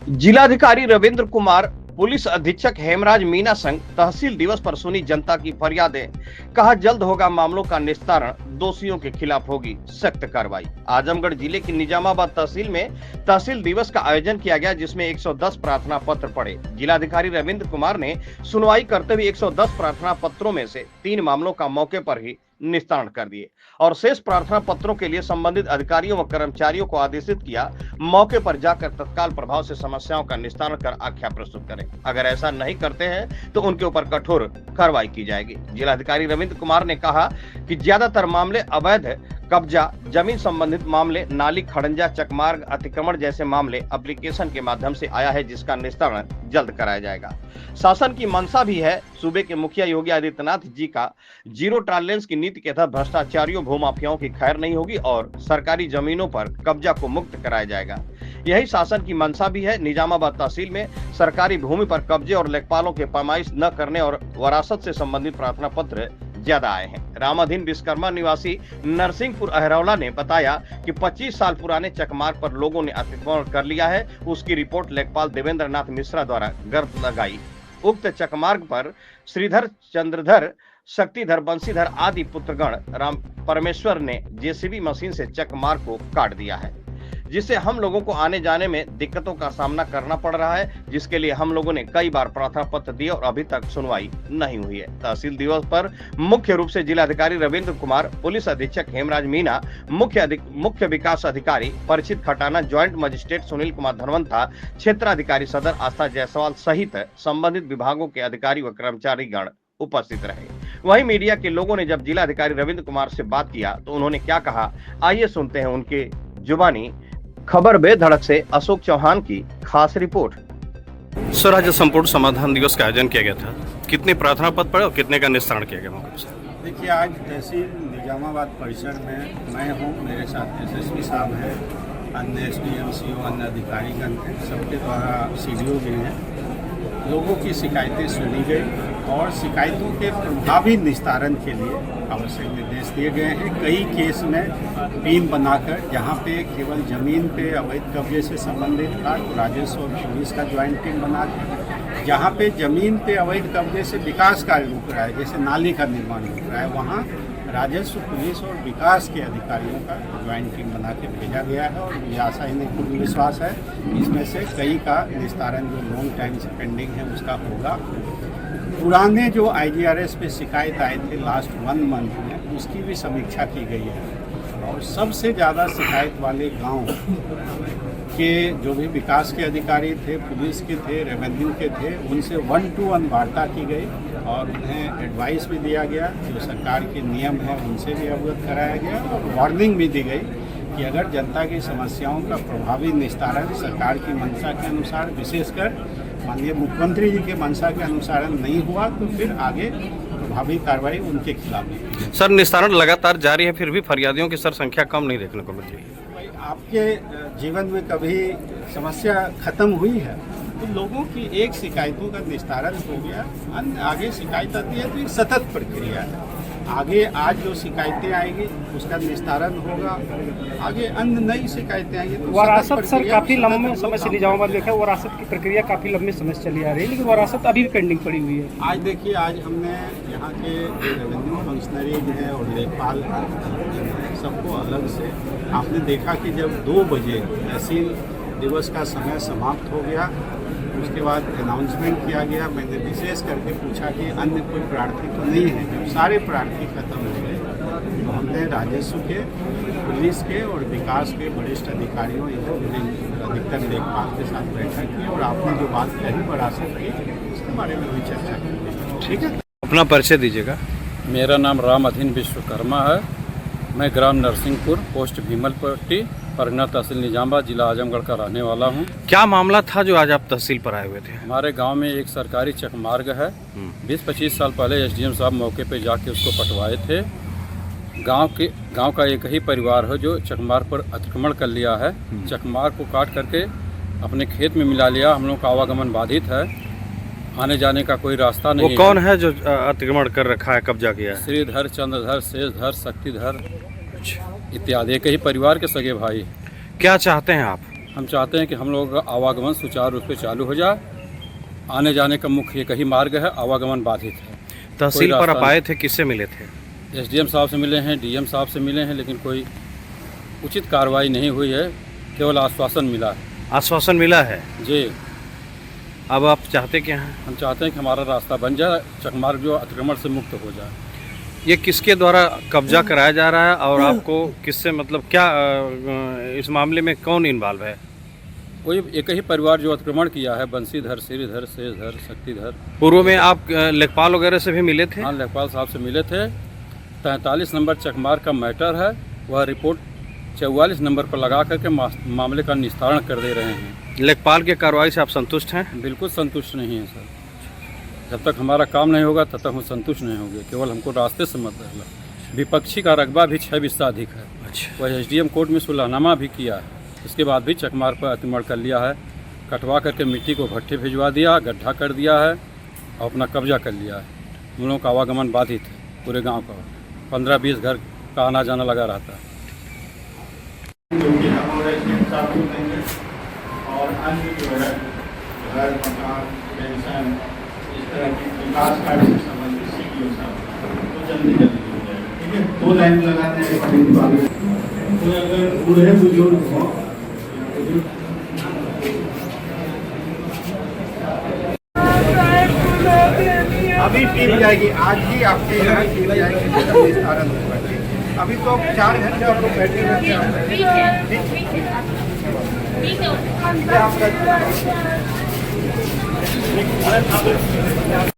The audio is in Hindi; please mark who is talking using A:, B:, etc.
A: जिलाधिकारी रविंद्र कुमार, पुलिस अधीक्षक हेमराज मीना संग तहसील दिवस पर सुनी जनता की फरियादें। कहा जल्द होगा मामलों का निस्तारण, दोषियों के खिलाफ होगी सख्त कार्रवाई। आजमगढ़ जिले की निजामाबाद तहसील में तहसील दिवस का आयोजन किया गया, जिसमें 110 प्रार्थना पत्र पढ़े। जिलाधिकारी रविंद्र कुमार ने सुनवाई करते हुए 110 प्रार्थना पत्रों में से 3 मामलों का मौके पर ही निस्तारण कर दिए और शेष प्रार्थना पत्रों के लिए संबंधित अधिकारियों व कर्मचारियों को आदेशित किया मौके पर जाकर तत्काल प्रभाव से समस्याओं का निस्तारण कर आख्या प्रस्तुत करें। अगर ऐसा नहीं करते हैं तो उनके ऊपर कठोर कार्रवाई की जाएगी। जिलाधिकारी रविंद्र कुमार ने कहा कि ज्यादातर मामले अवैध कब्जा, जमीन संबंधित मामले, नाली खड़ंजा, चकमार्ग अतिक्रमण जैसे मामले एप्लीकेशन के माध्यम से आया है, जिसका निस्तारण जल्द कराया जाएगा। शासन की मंशा भी है, सूबे के मुखिया योगी आदित्यनाथ जी का जीरो टॉलरेंस की नीति के तहत भ्रष्टाचारियों, भूमाफियाओं की खैर नहीं होगी और सरकारी जमीनों पर कब्जा को मुक्त कराया जाएगा। यही शासन की मंशा भी है। निजामाबाद तहसील में सरकारी भूमि पर कब्जे और लेखपालों के पैमाइश न करने और वरासत से संबंधित प्रार्थना पत्र ज्यादा आए हैं। रामाधीन विश्वकर्मा निवासी नरसिंहपुर अहरौला ने बताया कि 25 साल पुराने चकमार्ग पर लोगों ने अतिक्रमण कर लिया है। उसकी रिपोर्ट लेखपाल देवेंद्र नाथ मिश्रा द्वारा गर्भ लगाई। उक्त चकमार्ग पर श्रीधर, चंद्रधर, शक्तिधर, बंशीधर आदि पुत्रगण राम परमेश्वर ने जेसीबी मशीन से चकमार्ग को काट दिया है, जिससे हम लोगों को आने जाने में दिक्कतों का सामना करना पड़ रहा है, जिसके लिए हम लोगों ने कई बार प्रार्थना पत्र दिए और अभी तक सुनवाई नहीं हुई है। तहसील दिवस पर मुख्य रूप से जिलाधिकारी रविंद्र कुमार, पुलिस अधीक्षक हेमराज मीना, मुख्य विकास अधिकारी परिचित खटाना, ज्वाइंट मजिस्ट्रेट सुनील कुमार धनवंता, क्षेत्राधिकारी सदर आस्था जायसवाल सहित संबंधित विभागों के अधिकारी व कर्मचारी गण उपस्थित रहे। वहीं मीडिया के लोगों ने जब जिलाधिकारी रविंद्र कुमार से बात किया तो उन्होंने क्या कहा, आइए सुनते हैं उनके जुबानी। खबर बेधड़क से अशोक चौहान की खास रिपोर्ट।
B: स्वराज्य संपूर्ण समाधान दिवस का आयोजन किया गया था, कितने प्रार्थना पत्र पढ़े और कितने का निस्तारण किया गया?
C: देखिए, आज तहसील निजामाबाद परिसर में मैं हूँ, मेरे साथ एसएसपी साहब हैं, अन्य एसडीएम, सीओ, अन्य अधिकारीगण हैं, सबके द्वारा सीडीओ भी हैं। लोगों की शिकायतें सुनी गई और शिकायतों के प्रभावी निस्तारण के लिए आवश्यक निर्देश दिए गए हैं। कई केस में टीम बनाकर, जहां पे केवल जमीन पे अवैध कब्जे से संबंधित था तो राजस्व और पुलिस का ज्वाइंट टीम बनाकर, जहां पे जमीन पे अवैध कब्जे से विकास कार्य रुक रहा है, जैसे नाली का निर्माण रुक रहा है, वहां राजस्व, पुलिस और विकास के अधिकारियों का ज्वाइंट टीम बना के भेजा गया है। और मुझे आशा इन्हें पूर्ण विश्वास है इसमें से कई का निस्तारण जो लॉन्ग टाइम से पेंडिंग है उसका होगा। पुराने जो IGRS पे शिकायत आए थे लास्ट 1 मंथ में, उसकी भी समीक्षा की गई है और सबसे ज़्यादा शिकायत वाले गांव के जो भी विकास के अधिकारी थे, पुलिस के थे, रेवेन्यू के थे, उनसे 1-to-1 वार्ता की गई और उन्हें एडवाइस भी दिया गया, जो सरकार के नियम है उनसे भी अवगत कराया गया और वार्निंग भी दी गई कि अगर जनता की समस्याओं का प्रभावी निस्तारण सरकार की मंशा के अनुसार, विशेषकर माननीय मुख्यमंत्री जी के मंशा के अनुसार नहीं हुआ तो फिर आगे प्रभावी कार्रवाई उनके खिलाफ भी।
B: सर, निस्तारण लगातार जारी है, फिर भी फरियादियों की सर संख्या कम नहीं देखने को मिल रही है।
C: आपके जीवन में कभी समस्या खत्म हुई है तो लोगों की एक शिकायतों का निस्तारण हो गया, अन्य आगे शिकायत आती है तो एक सतत प्रक्रिया है। आगे आज जो शिकायतें आएगी उसका निस्तारण होगा, आगे अन्य नई शिकायतें आएंगी तो
D: वरासत सर काफ़ी लंबे समय से निजामाबाद देखा, वरासत की प्रक्रिया काफ़ी लंबे समय से चली आ रही है, लेकिन वरासत अभी भी पेंडिंग पड़ी हुई है।
C: आज देखिए, आज हमने यहाँ के रेवेन्यू फंक्शनरीज हैं और लेखपाल सबको अलग से, आपने देखा कि जब 2 बजे तहसील दिवस का समय समाप्त हो गया, उसके बाद अनाउंसमेंट किया गया। मैंने विशेष करके पूछा कि अन्य कोई प्रार्थी तो नहीं है। जब सारे प्रार्थी खत्म हो गए तो हमने राजस्व के, पुलिस के और विकास के वरिष्ठ अधिकारियों, अधिकतर लेखपाल के साथ बैठक की और आपने जो बात कही वरासत की, उसके बारे में भी चर्चा की।
B: ठीक है, अपना परिचय दीजिएगा।
E: मेरा नाम रामाधीन विश्वकर्मा है। मैं ग्राम नरसिंहपुर, पोस्ट भीमलपट्टी, परगना तहसील निजामाबाद, जिला आजमगढ़ का रहने वाला हूँ।
B: क्या मामला था जो आज आप तहसील पर आए हुए थे?
E: हमारे गांव में एक सरकारी चकमार्ग है। 20-25 साल पहले एसडीएम साहब मौके पे जाके उसको पटवाए थे। गांव का एक ही परिवार है जो चकमार्ग पर अतिक्रमण कर लिया है। चकमार्ग को काट करके अपने खेत में मिला लिया। हम लोग का आवागमन बाधित है, आने जाने का कोई रास्ता नहीं।
B: वो कौन है जो अतिक्रमण कर रखा है, कब्जा किया है?
E: श्रीधर, चंद्रधर, शेषधर, शक्तिधर इत्यादि, एक ही परिवार के सगे भाई।
B: क्या चाहते हैं आप?
E: हम चाहते हैं कि हम लोगों का आवागमन सुचारू रूप से चालू हो जाए। आने जाने का मुख्य एक ही मार्ग है, आवागमन बाधित है।
B: तहसील
E: कोई
B: पर
E: रास्ता
B: आप आए थे, किससे मिले थे?
E: एसडीएम साहब से मिले हैं, डीएम साहब से मिले हैं, लेकिन कोई उचित कार्रवाई नहीं हुई है, केवल आश्वासन मिला है।
B: आश्वासन मिला है।
E: जी,
B: अब आप चाहते क्या हैं?
E: हम चाहते हैं कि हमारा रास्ता बन जाए, चकमार्ग जो अतिक्रमण से मुक्त हो जाए।
B: ये किसके द्वारा कब्जा कराया जा रहा है और आपको किससे मतलब क्या इस मामले में कौन इन्वॉल्व है?
E: कोई एक ही परिवार जो अतिक्रमण किया है, बंसीधर, श्रीधर, शेषधर, शक्तिधर।
B: पूर्व में आप लेखपाल वगैरह से भी मिले थे?
E: हाँ, लेखपाल साहब से मिले थे। 43 नंबर चकमार्ग का मैटर है, वह रिपोर्ट 44 नंबर पर लगा करके मामले का निस्तारण कर दे रहे हैं।
B: लेखपाल की कार्रवाई से आप संतुष्ट हैं?
E: बिल्कुल संतुष्ट नहीं है सर। जब तक हमारा काम नहीं होगा तब तक हम संतुष्ट नहीं होंगे। केवल हमको रास्ते से मतलब विपक्षी का रकबा भी 6 बिस्सा अधिक है।
B: अच्छा।
E: वह एसडीएम कोर्ट में सुलहनामा भी किया है, इसके बाद भी चकमार्ग पर अतिक्रमण कर लिया है। कटवा करके मिट्टी को भट्टे भिजवा दिया, गड्ढा कर दिया है और अपना कब्जा कर लिया है। हम लोगों का आवागमन बाधित है, पूरे गाँव का 15-20 घर का आना जाना लगा रहता है।
C: और अन्य जो है घर, मकान, पेंशन, इस तरह की विकास कार्य से संबंधित सीडीओ साहब तो जल्दी हो जाएगा। ठीक है, 2 लाइन लगाते हैं। तो अगर बूढ़े बुजुर्ग हो, अभी पी जाएगी, आज ही आपके यहाँ पी जाएगी, निस्तारण होगा। अभी तो 4 घंटे और लोग बैठे रहते हैं।